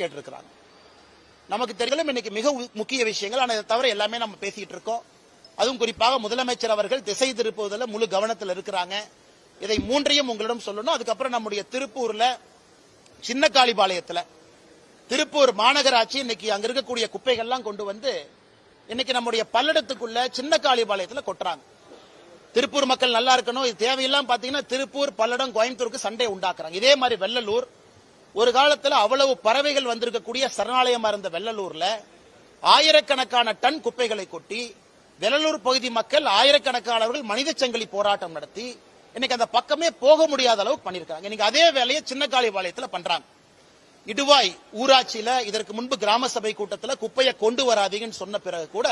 கேட்டிருக்கிறாங்க. நமக்கு தெரியல இன்னைக்கு மிக முக்கிய விஷயங்கள். ஆனால் இதை தவிர எல்லாமே நம்ம பேசிட்டு இருக்கோம். அதுவும் குறிப்பாக முதலமைச்சர் அவர்கள் திசை திருப்புவதில் முழு கவனத்தில் இருக்கிறாங்க. இதை மூன்றையும் உங்களிடம் சொல்லணும். அதுக்கப்புறம் நம்முடைய திருப்பூர்ல சின்ன காளிபாளையத்தில் திருப்பூர் மாநகராட்சி இன்னைக்கு அங்க இருக்கக்கூடிய குப்பைகள்லாம் கொண்டு வந்து இன்னைக்கு நம்முடைய பல்லடத்துக்குள்ள சின்ன காளிபாளையத்தில் கொட்டுறாங்க. திருப்பூர் மக்கள் நல்லா இருக்கணும். இது தேவையெல்லாம் பாத்தீங்கன்னா திருப்பூர், பல்லடம், கோயம்புத்தூருக்கு சண்டை உண்டாக்குறாங்க. இதே மாதிரி வெள்ளலூர் ஒரு காலத்தில் அவ்வளவு பறவைகள் வந்திருக்கக்கூடிய சரணாலயமா இருந்த வெள்ளலூர்ல ஆயிரக்கணக்கான டன் குப்பைகளை கொட்டி வெள்ளலூர் பகுதி மக்கள் ஆயிரக்கணக்கானவர்கள் மனித சங்கிலி போராட்டம் நடத்தி இன்னைக்கு அந்த பக்கமே போக முடியாத அளவுக்கு பண்ணிருக்காங்க. இன்னைக்கு அதே வேலையை சின்ன காளிபாளையத்தில் பண்றாங்க. இடுவாய் ஊராட்சியில இதற்கு முன்பு கிராம சபை கூட்டத்தில் குப்பையை கொண்டு வராதீங்கன்னு சொன்ன பிறகு கூட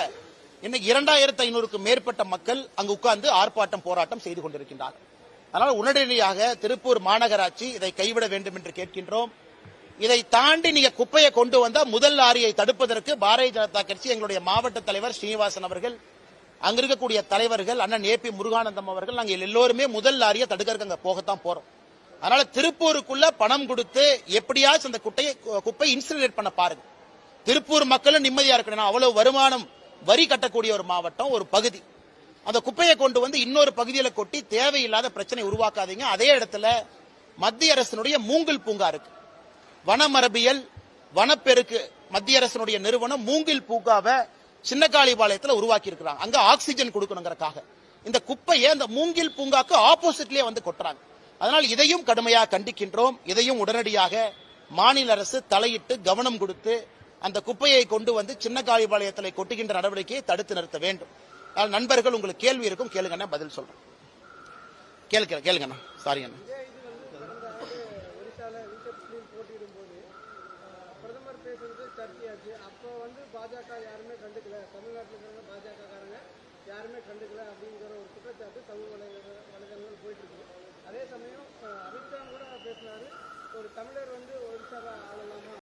இன்னைக்கு 2500க்கும் மேற்பட்ட மக்கள் அங்கு உட்கார்ந்து ஆர்ப்பாட்டம் போராட்டம் செய்து கொண்டிருக்கின்றனர். அதனால் உடனடியாக திருப்பூர் மாநகராட்சி இதை கைவிட வேண்டும் என்று கேட்கின்றோம். இதை தாண்டி நீங்க குப்பையை கொண்டு வந்தா முதல் லாரியை தடுப்பதற்கு பாரதிய ஜனதா கட்சி எங்களுடைய மாவட்ட தலைவர் ஸ்ரீனிவாசன் அவர்கள், அங்க இருக்கக்கூடிய தலைவர்கள் அண்ணன் ஏபி முருகானந்தம் அவர்கள், நாங்கள் எல்லோருமே முதல் லாரியை தடுக்கிறதுக்கு அங்க போகத்தான் போறோம். அதனால திருப்பூருக்குள்ள பணம் கொடுத்து எப்படியாச்சும் அந்த குப்பை இன்சினரேட் பண்ண பாருங்க. திருப்பூர் மக்களும் நிம்மதியா இருக்கணும். அவ்வளவு வருமானம் வரி கட்டக்கூடிய ஒரு மாவட்டம், ஒரு பகுதி. அந்த குப்பையை கொண்டு வந்து இன்னொரு பகுதியில கொட்டி தேவையில்லாத பிரச்சனை உருவாக்காதீங்க. அதே இடத்துல மத்திய அரசினுடைய மூங்கில் பூங்கா இருக்கு. வனமரபியல் வனப்பெருக்கு மத்திய அரசினுடைய நிறுவனம் மூங்கில் பூங்காவை சின்ன காளிபாளையத்தில் உருவாக்கி இருக்கிறாங்க. அங்க ஆக்சிஜன் கொடுக்கணுங்கிறதுக்காக இந்த குப்பையை அந்த மூங்கில் பூங்காக்கு ஆப்போசிட்லயே வந்து கொட்டுறாங்க. அதனால் இதையும் கடுமையாக கண்டிக்கின்றோம். இதையும் உடனடியாக மாநில அரசு தலையிட்டு கவனம் கொடுத்து அந்த குப்பையை கொண்டு வந்து சின்ன காளிபாளையத்தில் கொட்டுகின்ற நடவடிக்கையை தடுத்து நிறுத்த வேண்டும். நண்பர்கள், உங்களுக்கு கேள்வி இருக்கும், கேளுங்க, பதில் சொல்றேன். கேளுங்க. சாரி அண்ணா. பிரதமர் பேசுறது சர்ச்சையாச்சு. அப்போ பாஜக யாருமே கண்டுக்கல, தமிழ்நாட்டில் இருக்கிற பாஜக காரங்க யாருமே கண்டுக்கல அப்படிங்கிற ஒரு குற்றச்சாட்டு சமூக வலைதளங்கள் போயிட்டு இருக்கு. அதே சமயம் அமித்ஷா கூட பேசினாரு, ஒரு தமிழர் ஒரிசாவை ஆளலாமா